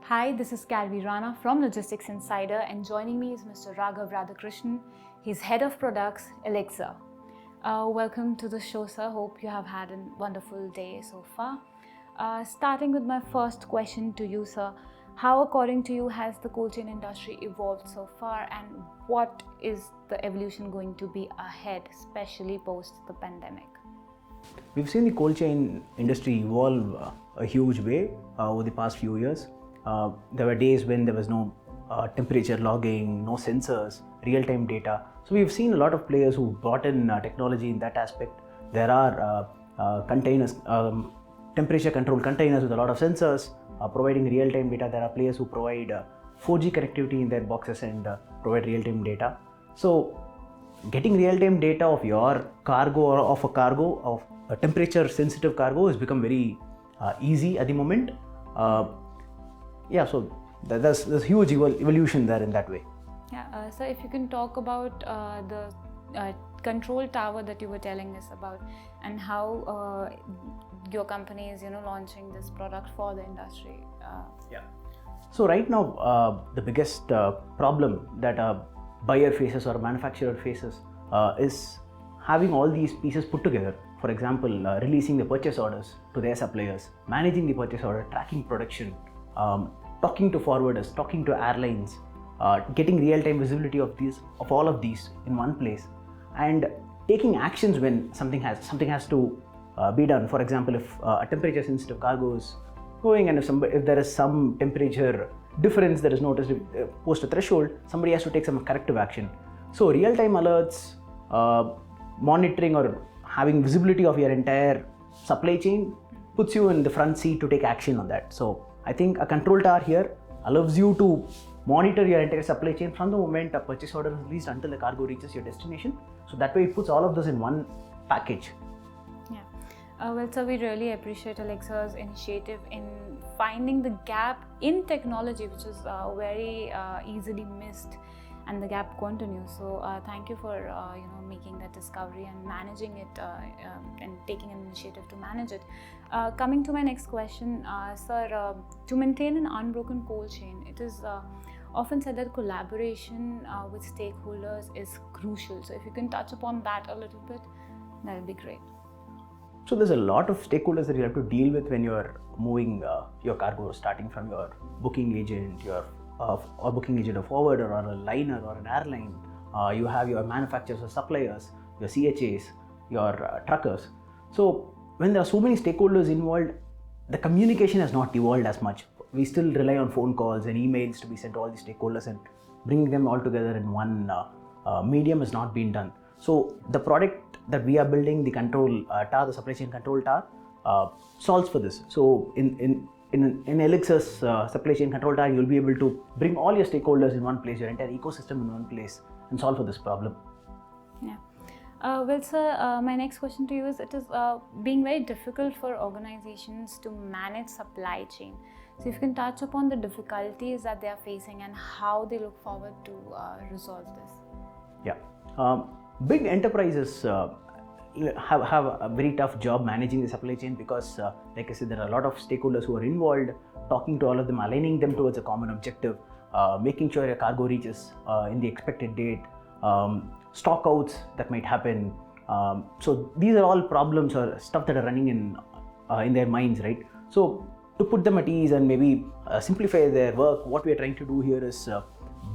Hi, this is Calvi Rana from Logistics Insider, and joining me is Mr. Raghav Radhakrishnan. He's Head of Products, Elyxr. Welcome to the show, sir. Hope you have had a wonderful day so far. Starting with my first question to you, sir. How, according to you, has the cold chain industry evolved so far, and what is the evolution going to be ahead, especially post the pandemic? We've seen the cold chain industry evolve a huge way over the past few years. There were days when there was no temperature logging, no sensors, real-time data. So we've seen a lot of players who brought in technology in that aspect. There are containers, temperature control containers with a lot of sensors providing real-time data. There are players who provide 4G connectivity in their boxes and provide real-time data. So getting real-time data of your cargo or of a temperature-sensitive cargo has become very easy at the moment. So there's huge evolution there in that way. Yeah, so if you can talk about the control tower that you were telling us about, and how your company is, launching this product for the industry. So right now, the biggest problem that a buyer faces or a manufacturer faces is having all these pieces put together. For example, releasing the purchase orders to their suppliers, managing the purchase order, tracking production, talking to forwarders, talking to airlines, getting real-time visibility of all of these in one place, and taking actions when something has to be done. For example, if a temperature-sensitive cargo is going, and if there is some temperature difference that is noticed post a threshold, somebody has to take some corrective action. So real-time alerts, monitoring or having visibility of your entire supply chain puts you in the front seat to take action on that. So I think a control tower here allows you to monitor your entire supply chain from the moment a purchase order is released until the cargo reaches your destination. So that way it puts all of this in one package. Well, sir, we really appreciate Elyxr's initiative in finding the gap in technology, which is very easily missed, and the gap continues. So thank you for making that discovery and managing it and taking an initiative to manage it. Coming to my next question, sir, to maintain an unbroken cold chain, it is often said that collaboration with stakeholders is crucial. So if you can touch upon that a little bit, that would be great. So there's a lot of stakeholders that you have to deal with when you're moving your cargo, starting from your booking agent, or booking agent, a forwarder, or a liner, or an airline. You have your manufacturers or suppliers, your CHAs, your truckers. So when there are so many stakeholders involved, the communication has not evolved as much. We still rely on phone calls and emails to be sent to all the stakeholders, and bringing them all together in one medium has not been done. So the product that we are building, the control tower, the supply chain control tower, solves for this. So in Elyxr's supply chain control tower, you'll be able to bring all your stakeholders in one place, your entire ecosystem in one place, and solve for this problem. Yeah. Well, sir, my next question to you is, it is being very difficult for organizations to manage supply chain. So if you can touch upon the difficulties that they are facing and how they look forward to resolve this. Yeah. Big enterprises have a very tough job managing the supply chain because, like I said, there are a lot of stakeholders who are involved, talking to all of them, aligning them towards a common objective, making sure your cargo reaches in the expected date, stockouts that might happen. So these are all problems or stuff that are running in their minds, right? So to put them at ease and maybe simplify their work, what we are trying to do here is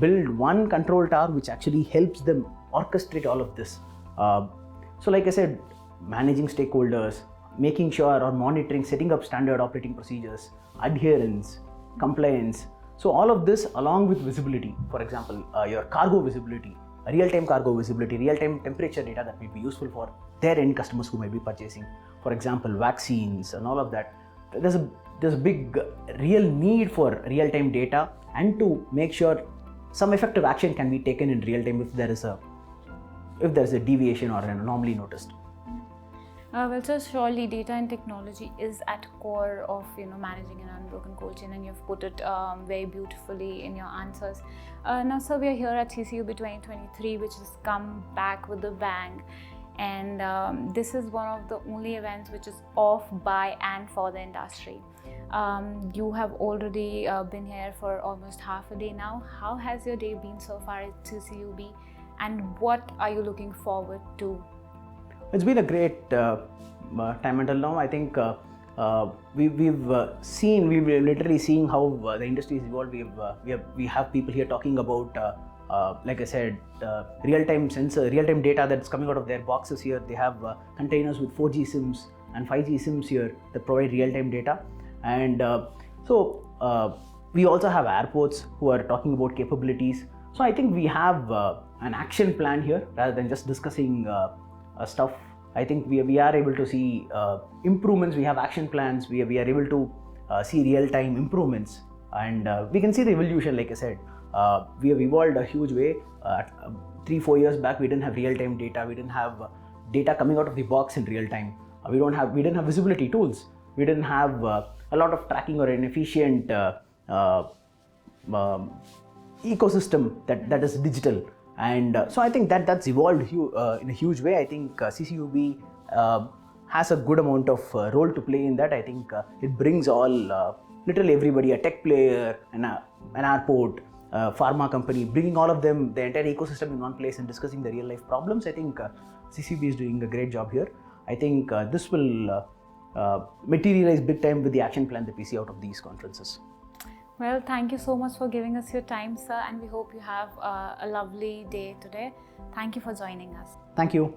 build one control tower which actually helps them orchestrate all of this. So like I said, managing stakeholders, making sure or monitoring, setting up standard operating procedures, adherence, compliance. So all of this along with visibility, for example, your cargo visibility, real-time cargo visibility, real-time temperature data that may be useful for their end customers who might be purchasing, for example, vaccines and all of that. There's a big real need for real-time data, and to make sure some effective action can be taken in real time if there is a deviation or an anomaly noticed. Well, so surely data and technology is at core of managing an unbroken cold chain, and you've put it very beautifully in your answers. Now, sir, we are here at CCUB 2023, which has come back with a bang. and this is one of the only events which is of, by and for the industry. You have already been here for almost half a day now. How has your day been so far at CCUB, and what are you looking forward to? It's been a great time until now. I think we've literally seeing how the industry is evolved. We have people here talking about, like I said, real-time data that's coming out of their boxes here. They have containers with 4G SIMs and 5G SIMs here that provide real-time data. And we also have airports who are talking about capabilities. So I think we have an action plan here rather than just discussing stuff. I think we are able to see improvements. We have action plans. We are able to see real-time improvements, and we can see the evolution. Like I said, we have evolved a huge way. 3-4 years back, we didn't have real-time data. We didn't have data coming out of the box in real time. We didn't have visibility tools. We didn't have a lot of tracking or an efficient ecosystem that is digital. And so I think that's evolved in a huge way. I think CCUB has a good amount of role to play in that. I think it brings all, literally everybody, a tech player, an airport, pharma company, bringing all of them, the entire ecosystem in one place and discussing the real life problems. I think CCUB is doing a great job here. I think this will materialize big time with the action plan that we see out of these conferences. Well, thank you so much for giving us your time, sir, and we hope you have a lovely day today. Thank you for joining us. Thank you.